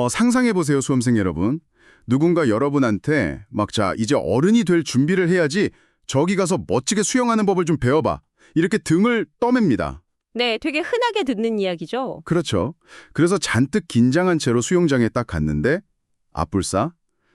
상상해보세요, 수험생 여러분. 누군가 여러분한테 자, 이제 어른이 될 준비를 해야지 저기 가서 멋지게 수영하는 법을 좀 배워봐. 이렇게 등을 떠맵니다. 네, 되게 흔하게 듣는 이야기죠. 그렇죠. 그래서 잔뜩 긴장한 채로 수영장에 딱 갔는데 앞불싸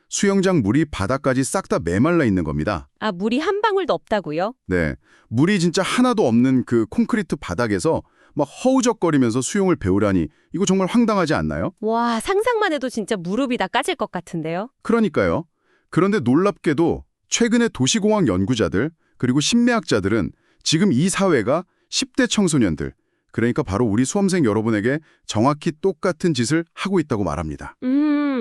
수영장 물이 바닥까지 싹 다 메말라 있는 겁니다. 아, 물이 한 방울도 없다고요? 네, 물이 진짜 하나도 없는 그 콘크리트 바닥에서 막 허우적거리면서 수영을 배우라니 이거 정말 황당하지 않나요? 와, 상상만 해도 진짜 무릎이 다 까질 것 같은데요? 그러니까요. 그런데 놀랍게도 최근에 도시공학 연구자들 그리고 심리학자들은 지금 이 사회가 10대 청소년들, 그러니까 바로 우리 수험생 여러분에게 정확히 똑같은 짓을 하고 있다고 말합니다.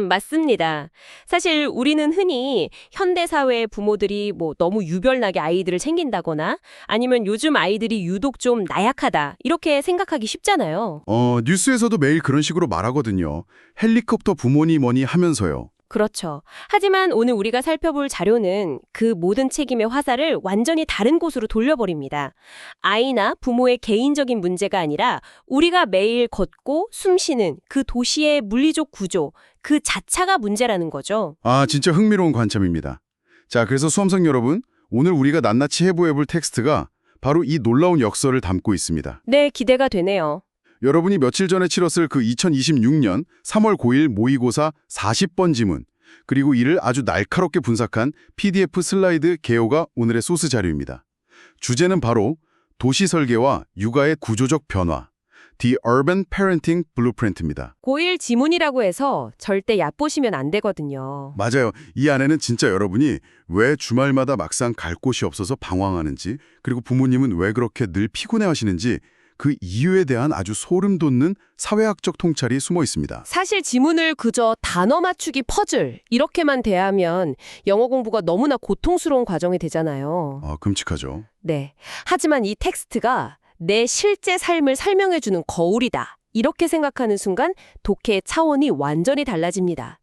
맞습니다. 사실 우리는 흔히 현대사회의 부모들이 너무 유별나게 아이들을 챙긴다거나 아니면 요즘 아이들이 유독 좀 나약하다 이렇게 생각하기 쉽잖아요. 뉴스에서도 매일 그런 식으로 말하거든요. 헬리콥터 부모니 뭐니 하면서요. 그렇죠. 하지만 오늘 우리가 살펴볼 자료는 그 모든 책임의 화살을 완전히 다른 곳으로 돌려버립니다. 아이나 부모의 개인적인 문제가 아니라 우리가 매일 걷고 숨쉬는 그 도시의 물리적 구조, 그 자체가 문제라는 거죠. 아, 진짜 흥미로운 관점입니다. 자, 그래서 수험생 여러분, 오늘 우리가 낱낱이 해부해볼 텍스트가 바로 이 놀라운 역설을 담고 있습니다. 네, 기대가 되네요. 여러분이 며칠 전에 치렀을 그 2026년 3월 9일 모의고사 40번 지문, 그리고 이를 아주 날카롭게 분석한 PDF 슬라이드 개요가 오늘의 소스 자료입니다. 주제는 바로 도시 설계와 육아의 구조적 변화, The Urban Parenting Blueprint입니다. 고1 지문이라고 해서 절대 얕보시면 안 되거든요. 맞아요. 이 안에는 진짜 여러분이 왜 주말마다 막상 갈 곳이 없어서 방황하는지, 그리고 부모님은 왜 그렇게 늘 피곤해하시는지 그 이유에 대한 아주 소름 돋는 사회학적 통찰이 숨어 있습니다. 사실 지문을 그저 단어 맞추기 퍼즐 이렇게만 대하면 영어 공부가 너무나 고통스러운 과정이 되잖아요. 끔찍하죠. 네. 하지만 이 텍스트가 내 실제 삶을 설명해주는 거울이다. 이렇게 생각하는 순간 독해의 차원이 완전히 달라집니다.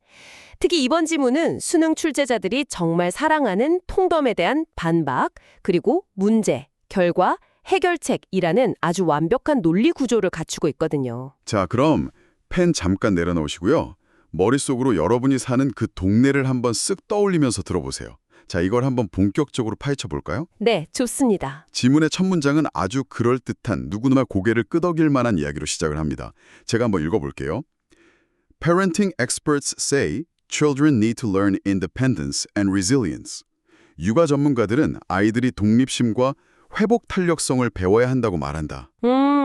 특히 이번 지문은 수능 출제자들이 정말 사랑하는 통덤에 대한 반박, 그리고 문제, 결과, 해결책이라는 아주 완벽한 논리 구조를 갖추고 있거든요. 자, 그럼 펜 잠깐 내려놓으시고요. 머릿속으로 여러분이 사는 그 동네를 한번 쓱 떠올리면서 들어보세요. 자, 이걸 한번 본격적으로 파헤쳐 볼까요? 네, 좋습니다. 지문의 첫 문장은 아주 그럴듯한 누구나 고개를 끄덕일 만한 이야기로 시작을 합니다. 제가 한번 읽어볼게요. Parenting experts say children need to learn independence and resilience. 육아 전문가들은 아이들이 독립심과 회복 탄력성을 배워야 한다고 말한다.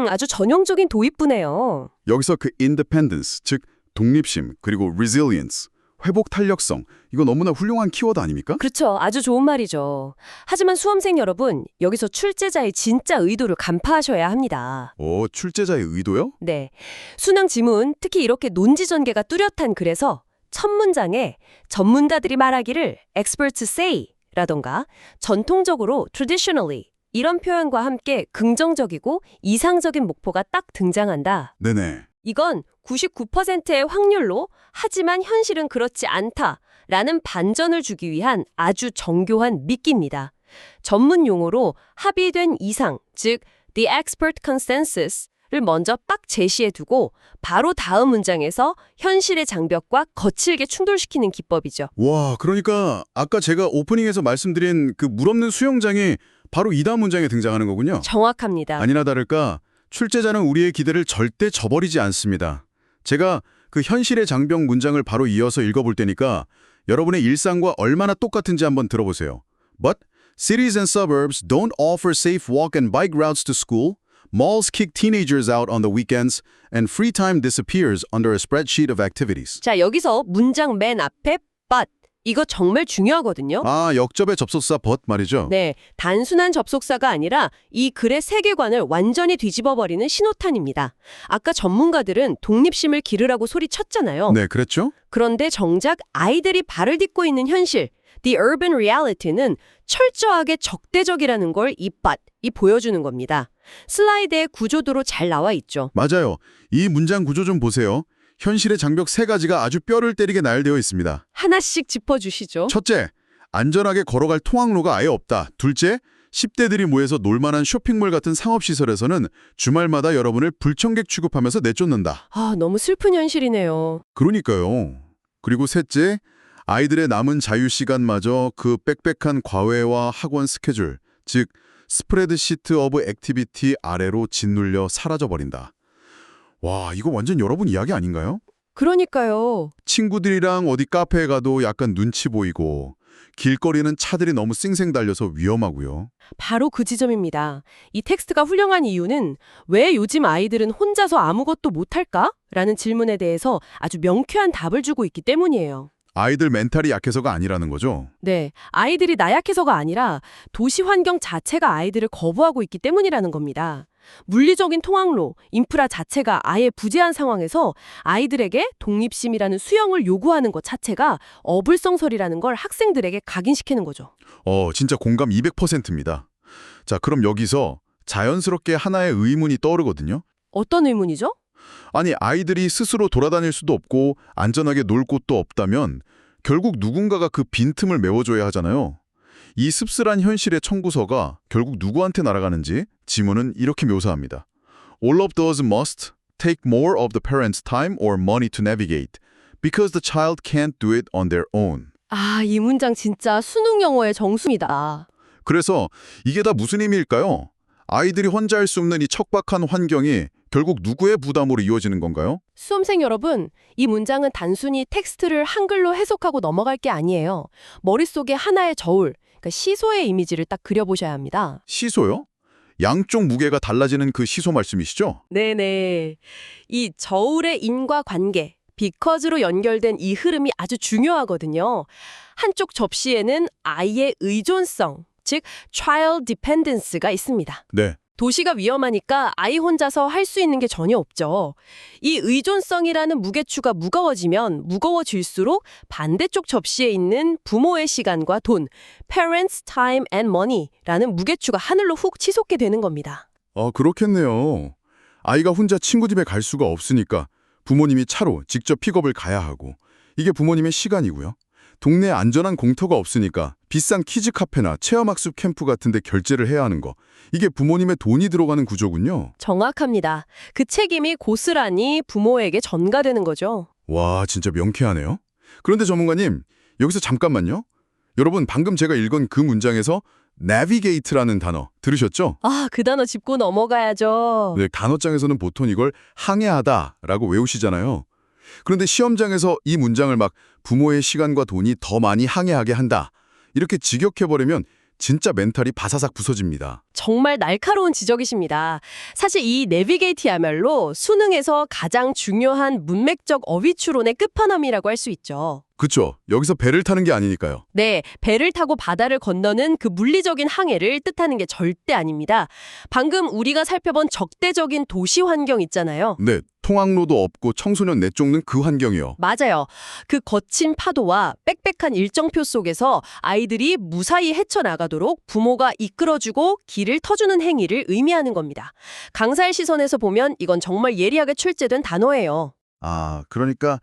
아주 전형적인 도입부네요. 여기서 그 independence, 즉 독립심, 그리고 resilience, 회복 탄력성, 이거 너무나 훌륭한 키워드 아닙니까? 그렇죠. 아주 좋은 말이죠. 하지만 수험생 여러분, 여기서 출제자의 진짜 의도를 간파하셔야 합니다. 출제자의 의도요? 네. 수능 지문, 특히 이렇게 논지 전개가 뚜렷한 글에서 첫 문장에 전문가들이 말하기를 experts say 라던가 전통적으로 traditionally 이런 표현과 함께 긍정적이고 이상적인 목표가 딱 등장한다. 네네. 이건 99%의 확률로 하지만 현실은 그렇지 않다라는 반전을 주기 위한 아주 정교한 미끼입니다. 전문 용어로 합의된 이상, 즉 the expert consensus를 먼저 딱 제시해 두고 바로 다음 문장에서 현실의 장벽과 거칠게 충돌시키는 기법이죠. 와, 그러니까 아까 제가 오프닝에서 말씀드린 그 물 없는 수영장이 바로 이 다음 문장에 등장하는 거군요. 정확합니다. 아니나 다를까 출제자는 우리의 기대를 절대 저버리지 않습니다. 제가 그 현실의 장벽 문장을 바로 이어서 읽어볼 테니까 여러분의 일상과 얼마나 똑같은지 한번 들어보세요. But cities and suburbs don't offer safe walk and bike routes to school. Malls kick teenagers out on the weekends and free time disappears under a spreadsheet of activities. 자, 여기서 문장 맨 앞에 but 이거 정말 중요하거든요. 역접의 접속사 but 말이죠. 네, 단순한 접속사가 아니라 이 글의 세계관을 완전히 뒤집어버리는 신호탄입니다. 아까 전문가들은 독립심을 기르라고 소리쳤잖아요. 네, 그랬죠? 그런데 정작 아이들이 발을 딛고 있는 현실, the urban reality는 철저하게 적대적이라는 걸 이 but, 보여주는 겁니다. 슬라이드의 구조도로 잘 나와 있죠. 맞아요. 이 문장 구조 좀 보세요. 현실의 장벽 3가지가 아주 뼈를 때리게 나열되어 있습니다. 하나씩 짚어주시죠. 첫째, 안전하게 걸어갈 통학로가 아예 없다. 둘째, 10대들이 모여서 놀만한 쇼핑몰 같은 상업시설에서는 주말마다 여러분을 불청객 취급하면서 내쫓는다. 아, 너무 슬픈 현실이네요. 그러니까요. 그리고 셋째, 아이들의 남은 자유시간마저 그 빽빽한 과외와 학원 스케줄, 즉 스프레드시트 오브 액티비티 아래로 짓눌려 사라져버린다. 와, 이거 완전 여러분 이야기 아닌가요? 그러니까요. 친구들이랑 어디 카페에 가도 약간 눈치 보이고 길거리는 차들이 너무 쌩쌩 달려서 위험하고요. 바로 그 지점입니다. 이 텍스트가 훌륭한 이유는 왜 요즘 아이들은 혼자서 아무것도 못할까? 라는 질문에 대해서 아주 명쾌한 답을 주고 있기 때문이에요. 아이들 멘탈이 약해서가 아니라는 거죠. 네, 아이들이 나약해서가 아니라 도시 환경 자체가 아이들을 거부하고 있기 때문이라는 겁니다. 물리적인 통학로, 인프라 자체가 아예 부재한 상황에서 아이들에게 독립심이라는 수영을 요구하는 것 자체가 어불성설이라는 걸 학생들에게 각인시키는 거죠. 진짜 공감 200%입니다. 자, 그럼 여기서 자연스럽게 하나의 의문이 떠오르거든요. 어떤 의문이죠? 아니, 아이들이 스스로 돌아다닐 수도 없고 안전하게 놀 곳도 없다면 결국 누군가가 그 빈틈을 메워줘야 하잖아요. 이 씁쓸한 현실의 청구서가 결국 누구한테 날아가는지 지문은 이렇게 묘사합니다. All of those must take more of the parents' time or money to navigate because the child can't do it on their own. 아, 이 문장 진짜 수능 영어의 정수입니다. 그래서 이게 다 무슨 의미일까요? 아이들이 혼자 할 수 없는 이 척박한 환경이 결국 누구의 부담으로 이어지는 건가요? 수험생 여러분, 이 문장은 단순히 텍스트를 한글로 해석하고 넘어갈 게 아니에요. 머릿속에 하나의 저울, 그러니까 시소의 이미지를 딱 그려보셔야 합니다. 시소요? 양쪽 무게가 달라지는 그 시소 말씀이시죠? 네네. 이 저울의 인과관계, because로 연결된 이 흐름이 아주 중요하거든요. 한쪽 접시에는 아이의 의존성, 즉 child dependence가 있습니다. 네. 도시가 위험하니까 아이 혼자서 할 수 있는 게 전혀 없죠. 이 의존성이라는 무게추가 무거워지면 무거워질수록 반대쪽 접시에 있는 부모의 시간과 돈, parents' time and money라는 무게추가 하늘로 훅 치솟게 되는 겁니다. 그렇겠네요. 아이가 혼자 친구 집에 갈 수가 없으니까 부모님이 차로 직접 픽업을 가야 하고 이게 부모님의 시간이고요. 동네에 안전한 공터가 없으니까 비싼 키즈 카페나 체험학습 캠프 같은 데 결제를 해야 하는 거. 이게 부모님의 돈이 들어가는 구조군요. 정확합니다. 그 책임이 고스란히 부모에게 전가되는 거죠. 와, 진짜 명쾌하네요. 그런데 전문가님, 여기서 잠깐만요. 여러분, 방금 제가 읽은 그 문장에서 navigate라는 단어 들으셨죠? 아, 그 단어 짚고 넘어가야죠. 네, 단어장에서는 보통 이걸 항해하다라고 외우시잖아요. 그런데 시험장에서 이 문장을 막 부모의 시간과 돈이 더 많이 항해하게 한다. 이렇게 직역해버리면 진짜 멘탈이 바사삭 부서집니다. 정말 날카로운 지적이십니다. 사실 이 내비게이트야말로 수능에서 가장 중요한 문맥적 어휘추론의 끝판왕이라고 할 수 있죠. 그쵸? 여기서 배를 타는 게 아니니까요. 네, 배를 타고 바다를 건너는 그 물리적인 항해를 뜻하는 게 절대 아닙니다. 방금 우리가 살펴본 적대적인 도시 환경 있잖아요. 네, 통학로도 없고 청소년 내쫓는 그 환경이요. 맞아요. 그 거친 파도와 빽빽한 일정표 속에서 아이들이 무사히 헤쳐나가도록 부모가 이끌어주고 길을 터주는 행위를 의미하는 겁니다. 강사의 시선에서 보면 이건 정말 예리하게 출제된 단어예요. 그러니까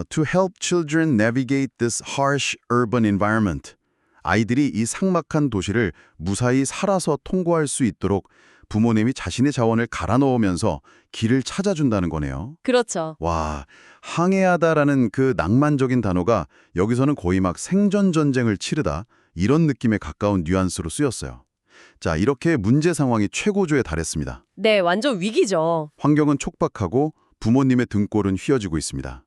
to help children navigate this harsh urban environment. 아이들이 이 삭막한 도시를 무사히 살아서 통과할 수 있도록 부모님이 자신의 자원을 갈아 넣으면서 길을 찾아준다는 거네요. 그렇죠. 와, 항해하다라는 그 낭만적인 단어가 여기서는 거의 막 생존 전쟁을 치르다 이런 느낌에 가까운 뉘앙스로 쓰였어요. 자, 이렇게 문제 상황이 최고조에 달했습니다. 네, 완전 위기죠. 환경은 촉박하고 부모님의 등골은 휘어지고 있습니다.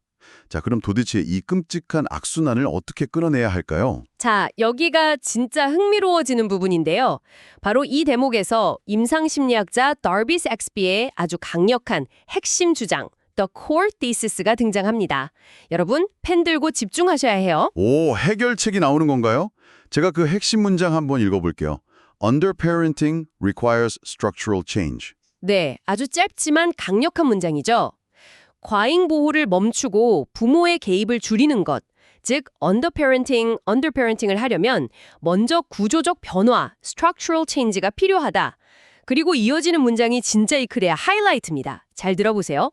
자, 그럼 도대체 이 끔찍한 악순환을 어떻게 끊어내야 할까요? 자, 여기가 진짜 흥미로워지는 부분인데요. 바로 이 대목에서 임상심리학자 더비 섹스피의 아주 강력한 핵심 주장, The Core Thesis가 등장합니다. 여러분, 펜 들고 집중하셔야 해요. 오, 해결책이 나오는 건가요? 제가 그 핵심 문장 한번 읽어볼게요. Underparenting requires structural change. 네, 아주 짧지만 강력한 문장이죠. 과잉 보호를 멈추고 부모의 개입을 줄이는 것, 즉 underparenting을 하려면 먼저 구조적 변화, structural change가 필요하다. 그리고 이어지는 문장이 진짜 이 글의 하이라이트입니다. 잘 들어보세요.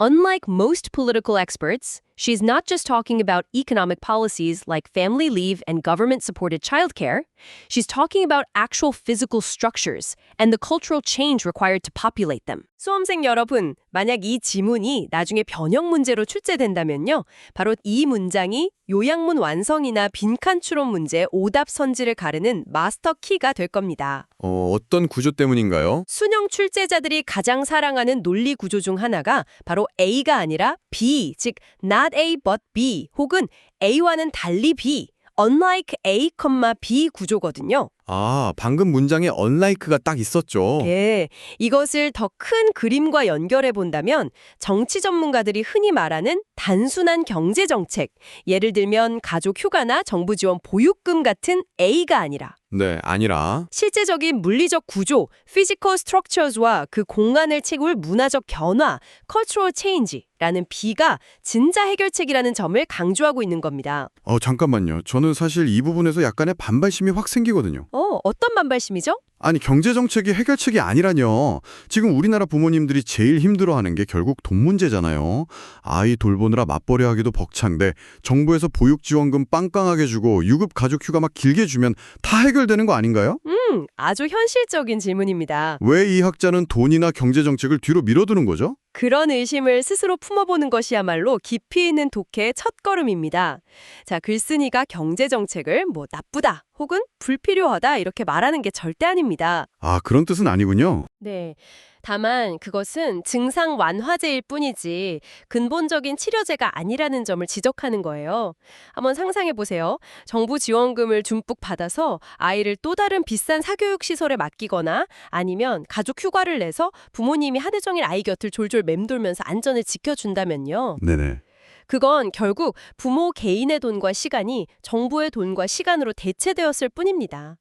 Unlike most political experts, She's not just talking about economic policies like family leave and government-supported childcare. She's talking about actual physical structures and the cultural change required to populate them. 수험생 여러분, 만약 이 지문이 나중에 변형 문제로 출제된다면요. 바로 이 문장이 요약문 완성이나 빈칸 추론 문제 오답 선지를 가르는 마스터 키가 될 겁니다. 어떤 구조 때문인가요? 수능 출제자들이 가장 사랑하는 논리 구조 중 하나가 바로 A가 아니라 B, 즉 not A but B 혹은 A와는 달리 B, unlike A, B 구조거든요. 아, 방금 문장에 unlike가 딱 있었죠. 예, 이것을 더 큰 그림과 연결해 본다면 정치 전문가들이 흔히 말하는 단순한 경제 정책, 예를 들면 가족 휴가나 정부 지원 보육금 같은 A가 아니라 네, 아니라 실제적인 물리적 구조, physical structures와 그 공간을 채울 문화적 변화, cultural change라는 B가 진짜 해결책이라는 점을 강조하고 있는 겁니다. 잠깐만요. 저는 사실 이 부분에서 약간의 반발심이 확 생기거든요. 어떤 반발심이죠? 아니, 경제정책이 해결책이 아니라뇨. 지금 우리나라 부모님들이 제일 힘들어하는 게 결국 돈 문제잖아요. 아이 돌보느라 맞벌이 하기도 벅찬데 정부에서 보육지원금 빵빵하게 주고 유급 가족휴가 막 길게 주면 다 해결되는 거 아닌가요? 아주 현실적인 질문입니다. 왜 이 학자는 돈이나 경제정책을 뒤로 밀어두는 거죠? 그런 의심을 스스로 품어보는 것이야말로 깊이 있는 독해의 첫걸음입니다. 자, 글쓴이가 경제정책을 나쁘다 혹은 불필요하다 이렇게 말하는 게 절대 아닙니다. 아, 그런 뜻은 아니군요. 네. 다만 그것은 증상 완화제일 뿐이지 근본적인 치료제가 아니라는 점을 지적하는 거예요. 한번 상상해 보세요. 정부 지원금을 듬뿍 받아서 아이를 또 다른 비싼 사교육 시설에 맡기거나 아니면 가족 휴가를 내서 부모님이 하루 종일 아이 곁을 졸졸 맴돌면서 안전을 지켜준다면요. 네네. 그건 결국 부모 개인의 돈과 시간이 정부의 돈과 시간으로 대체되었을 뿐입니다.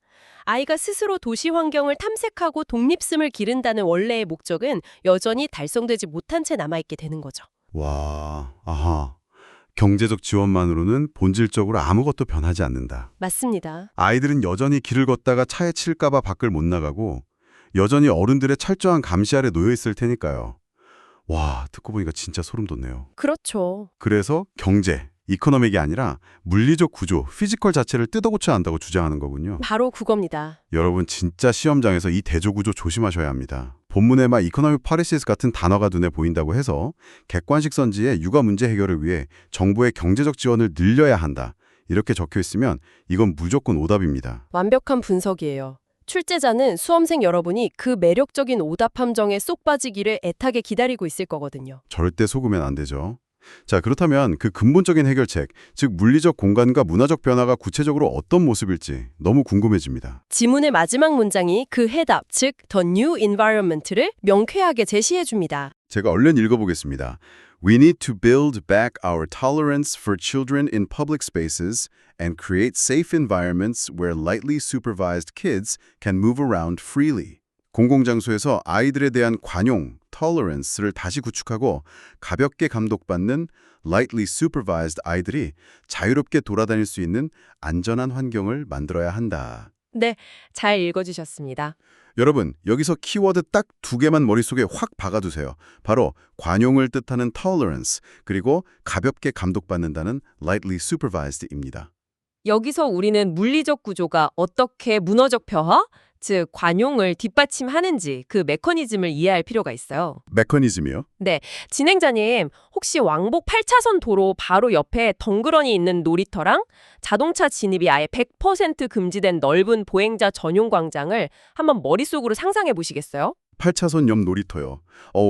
아이가 스스로 도시 환경을 탐색하고 독립심을 기른다는 원래의 목적은 여전히 달성되지 못한 채 남아있게 되는 거죠. 와, 아하. 경제적 지원만으로는 본질적으로 아무것도 변하지 않는다. 맞습니다. 아이들은 여전히 길을 걷다가 차에 칠까봐 밖을 못 나가고 여전히 어른들의 철저한 감시 아래 놓여 있을 테니까요. 와, 듣고 보니까 진짜 소름 돋네요. 그렇죠. 그래서 경제, 이코노믹이 아니라 물리적 구조, 피지컬 자체를 뜯어고쳐야 한다고 주장하는 거군요. 바로 그겁니다. 여러분 진짜 시험장에서 이 대조구조 조심하셔야 합니다. 본문에 막 이코노믹 파리시스 같은 단어가 눈에 보인다고 해서 객관식 선지에 육아 문제 해결을 위해 정부의 경제적 지원을 늘려야 한다. 이렇게 적혀 있으면 이건 무조건 오답입니다. 완벽한 분석이에요. 출제자는 수험생 여러분이 그 매력적인 오답 함정에 쏙 빠지기를 애타게 기다리고 있을 거거든요. 절대 속으면 안 되죠. 자, 그렇다면 그 근본적인 해결책, 즉 물리적 공간과 문화적 변화가 구체적으로 어떤 모습일지 너무 궁금해집니다. 지문의 마지막 문장이 그 해답, 즉 The New Environment를 명쾌하게 제시해 줍니다. 제가 얼른 읽어보겠습니다. We need to build back our tolerance for children in public spaces and create safe environments where lightly supervised kids can move around freely. 공공장소에서 아이들에 대한 관용, tolerance를 다시 구축하고 가볍게 감독받는 lightly supervised 아이들이 자유롭게 돌아다닐 수 있는 안전한 환경을 만들어야 한다. 네, 잘 읽어주셨습니다. 여러분, 여기서 키워드 딱 두 개만 머릿속에 확 박아두세요. 바로 관용을 뜻하는 tolerance, 그리고 가볍게 감독받는다는 lightly supervised입니다. 여기서 우리는 물리적 구조가 어떻게 문화적 폐화, 즉 관용을 뒷받침하는지 그 메커니즘을 이해할 필요가 있어요. 메커니즘이요? 네, 진행자님 혹시 왕복 8차선 도로 바로 옆에 덩그러니 있는 놀이터랑 자동차 진입이 아예 100% 금지된 넓은 보행자 전용 광장을 한번 머릿속으로 상상해 보시겠어요? 8차선 옆 놀이터요.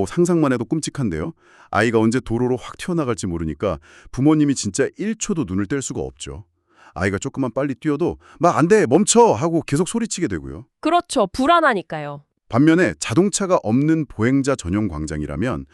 상상만 해도 끔찍한데요. 아이가 언제 도로로 확 튀어나갈지 모르니까 부모님이 진짜 1초도 눈을 뗄 수가 없죠. 아이가 조금만 빨리 뛰어도 막 안 돼, 멈춰 하고 계속 소리치게 되고요. 그렇죠. 불안하니까요. 반면에 자동차가 없는 보행자 전용 광장이라면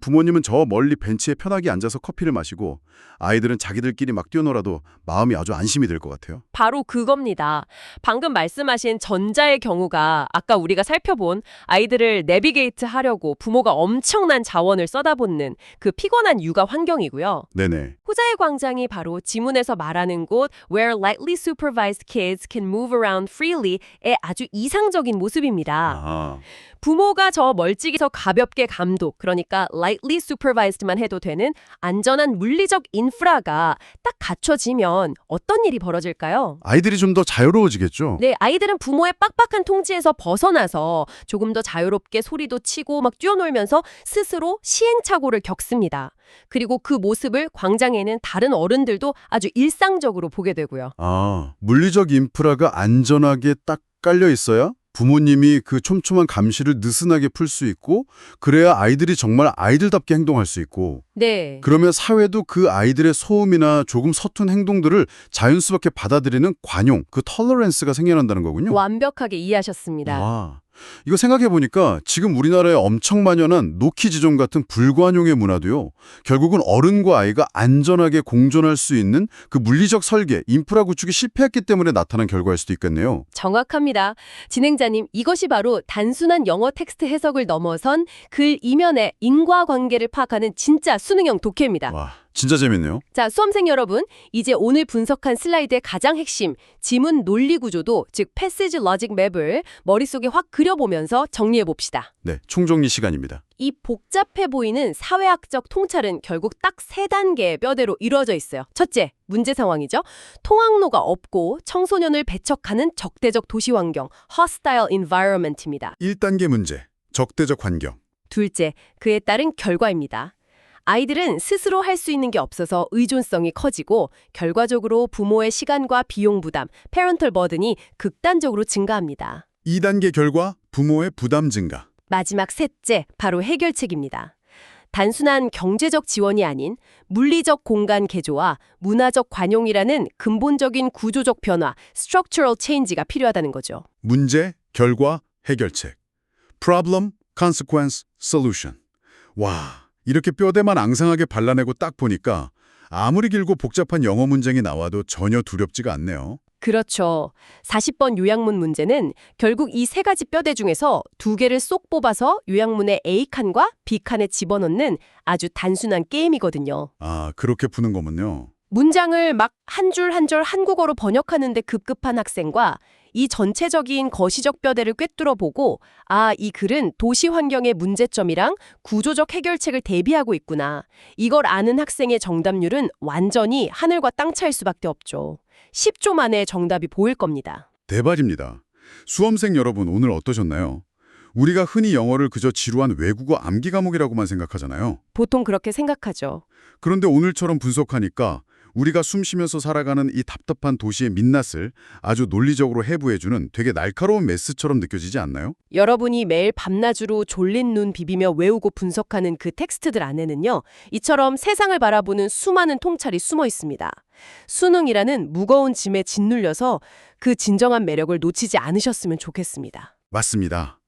부모님은 저 멀리 벤치에 편하게 앉아서 커피를 마시고 아이들은 자기들끼리 막 뛰어놀아도 마음이 아주 안심이 될 것 같아요. 바로 그겁니다. 방금 말씀하신 전자의 경우가 아까 우리가 살펴본 아이들을 내비게이트 하려고 부모가 엄청난 자원을 쏟아붓는 그 피곤한 육아 환경이고요. 네네. 후자의 광장이 바로 지문에서 말하는 곳 where lightly supervised kids can move around freely의 아주 이상적인 모습입니다. 아, 부모가 저 멀찍이서 가볍게 감독, 그러니까 그러니까 lightly supervised만 해도 되는 안전한 물리적 인프라가 딱 갖춰지면 어떤 일이 벌어질까요? 아이들이 좀 더 자유로워지겠죠? 네, 아이들은 부모의 빡빡한 통제에서 벗어나서 조금 더 자유롭게 소리도 치고 막 뛰어놀면서 스스로 시행착오를 겪습니다. 그리고 그 모습을 광장에 있는 다른 어른들도 아주 일상적으로 보게 되고요. 아, 물리적 인프라가 안전하게 딱 깔려 있어야 부모님이 그 촘촘한 감시를 느슨하게 풀 수 있고 그래야 아이들이 정말 아이들답게 행동할 수 있고 네. 그러면 사회도 그 아이들의 소음이나 조금 서툰 행동들을 자연스럽게 받아들이는 관용, 그 톨러런스가 생겨난다는 거군요. 완벽하게 이해하셨습니다. 와, 이거 생각해보니까 지금 우리나라에 엄청 만연한 노키지존 같은 불관용의 문화도요. 결국은 어른과 아이가 안전하게 공존할 수 있는 그 물리적 설계, 인프라 구축이 실패했기 때문에 나타난 결과일 수도 있겠네요. 정확합니다. 진행자님, 이것이 바로 단순한 영어 텍스트 해석을 넘어선 글 이면의 인과관계를 파악하는 진짜 수능형 독해입니다. 와, 진짜 재밌네요. 자, 수험생 여러분, 이제 오늘 분석한 슬라이드의 가장 핵심, 지문 논리 구조도, 즉 패시지 로직 맵을 머릿속에 확 그려보면서 정리해봅시다. 네, 총정리 시간입니다. 이 복잡해 보이는 사회학적 통찰은 결국 딱 세 단계의 뼈대로 이루어져 있어요. 첫째, 문제 상황이죠. 통학로가 없고 청소년을 배척하는 적대적 도시 환경, hostile environment입니다. 1단계 문제, 적대적 환경. 둘째, 그에 따른 결과입니다. 아이들은 스스로 할 수 있는 게 없어서 의존성이 커지고 결과적으로 부모의 시간과 비용 부담, parental burden이 극단적으로 증가합니다. 2단계 결과, 부모의 부담 증가. 마지막 셋째, 바로 해결책입니다. 단순한 경제적 지원이 아닌 물리적 공간 개조와 문화적 관용이라는 근본적인 구조적 변화, structural change가 필요하다는 거죠. 문제, 결과, 해결책. Problem, consequence, solution. 와, 이렇게 뼈대만 앙상하게 발라내고 딱 보니까 아무리 길고 복잡한 영어 문장이 나와도 전혀 두렵지가 않네요. 그렇죠. 40번 요약문 문제는 결국 이 세 가지 뼈대 중에서 두 개를 쏙 뽑아서 요약문의 A칸과 B칸에 집어넣는 아주 단순한 게임이거든요. 아, 그렇게 푸는 거군요. 문장을 막 한 줄 한 줄 한국어로 번역하는데 급급한 학생과 이 전체적인 거시적 뼈대를 꿰뚫어 보고 아, 이 글은 도시 환경의 문제점이랑 구조적 해결책을 대비하고 있구나. 이걸 아는 학생의 정답률은 완전히 하늘과 땅 차이일 수밖에 없죠. 10초 만에 정답이 보일 겁니다. 대박입니다. 수험생 여러분 오늘 어떠셨나요? 우리가 흔히 영어를 그저 지루한 외국어 암기 과목이라고만 생각하잖아요. 보통 그렇게 생각하죠. 그런데 오늘처럼 분석하니까 우리가 숨 쉬면서 살아가는 이 답답한 도시의 민낯을 아주 논리적으로 해부해주는 되게 날카로운 메스처럼 느껴지지 않나요? 여러분이 매일 밤낮으로 졸린 눈 비비며 외우고 분석하는 그 텍스트들 안에는요. 이처럼 세상을 바라보는 수많은 통찰이 숨어 있습니다. 수능이라는 무거운 짐에 짓눌려서 그 진정한 매력을 놓치지 않으셨으면 좋겠습니다. 맞습니다.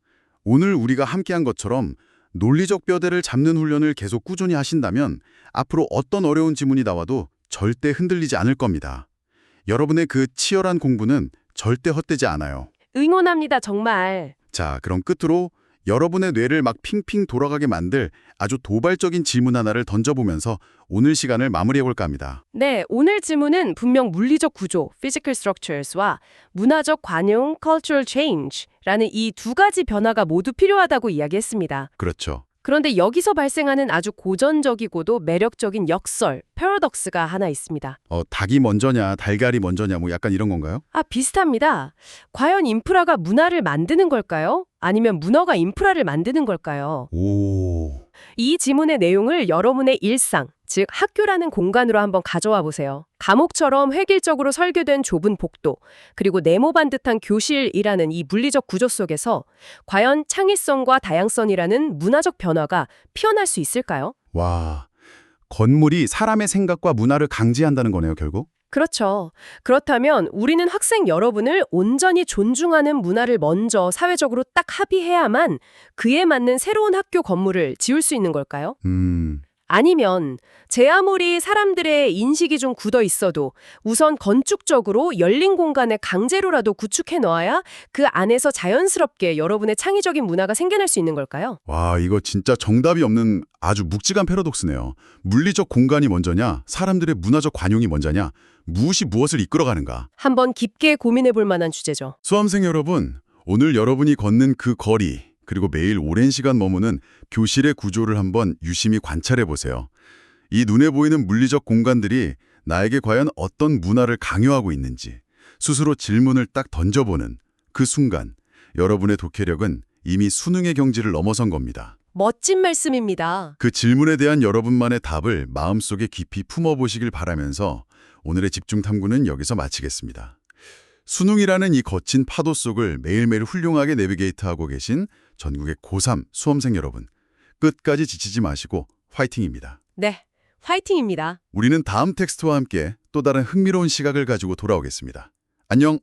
오늘 우리가 함께한 것처럼 논리적 뼈대를 잡는 훈련을 계속 꾸준히 하신다면 앞으로 어떤 어려운 지문이 나와도 절대 흔들리지 않을 겁니다. 여러분의 그 치열한 공부는 절대 헛되지 않아요. 응원합니다, 정말. 자, 그럼 끝으로 여러분의 뇌를 막 핑핑 돌아가게 만들 아주 도발적인 질문 하나를 던져보면서 오늘 시간을 마무리해볼까 합니다. 네, 오늘 질문은 분명 물리적 구조, physical structures와 문화적 관용, cultural change라는 이 두 가지 변화가 모두 필요하다고 이야기했습니다. 그렇죠. 그런데 여기서 발생하는 아주 고전적이고도 매력적인 역설, 패러독스가 하나 있습니다. 닭이 먼저냐, 달걀이 먼저냐 뭐 약간 이런 건가요? 아, 비슷합니다. 과연 인프라가 문화를 만드는 걸까요? 아니면 문화가 인프라를 만드는 걸까요? 오... 이 지문의 내용을 여러분의 일상, 즉 학교라는 공간으로 한번 가져와 보세요. 감옥처럼 획일적으로 설계된 좁은 복도, 그리고 네모반 듯한 교실이라는 이 물리적 구조 속에서 과연 창의성과 다양성이라는 문화적 변화가 피어날 수 있을까요? 와... 건물이 사람의 생각과 문화를 강제한다는 거네요, 결국? 그렇죠. 그렇다면 우리는 학생 여러분을 온전히 존중하는 문화를 먼저 사회적으로 딱 합의해야만 그에 맞는 새로운 학교 건물을 지을 수 있는 걸까요? 아니면 제 아무리 사람들의 인식이 좀 굳어 있어도 우선 건축적으로 열린 공간에 강제로라도 구축해 놓아야 그 안에서 자연스럽게 여러분의 창의적인 문화가 생겨날 수 있는 걸까요? 와, 이거 진짜 정답이 없는 아주 묵직한 패러독스네요. 물리적 공간이 먼저냐, 사람들의 문화적 관용이 먼저냐, 무엇이 무엇을 이끌어가는가. 한번 깊게 고민해 볼 만한 주제죠. 수험생 여러분, 오늘 여러분이 걷는 그 거리, 그리고 매일 오랜 시간 머무는 교실의 구조를 한번 유심히 관찰해 보세요. 이 눈에 보이는 물리적 공간들이 나에게 과연 어떤 문화를 강요하고 있는지 스스로 질문을 딱 던져보는 그 순간 여러분의 독해력은 이미 수능의 경지를 넘어선 겁니다. 멋진 말씀입니다. 그 질문에 대한 여러분만의 답을 마음속에 깊이 품어보시길 바라면서 오늘의 집중 탐구는 여기서 마치겠습니다. 수능이라는 이 거친 파도 속을 매일매일 훌륭하게 내비게이트하고 계신 전국의 고3 수험생 여러분, 끝까지 지치지 마시고 화이팅입니다. 네, 화이팅입니다. 우리는 다음 텍스트와 함께 또 다른 흥미로운 시각을 가지고 돌아오겠습니다. 안녕!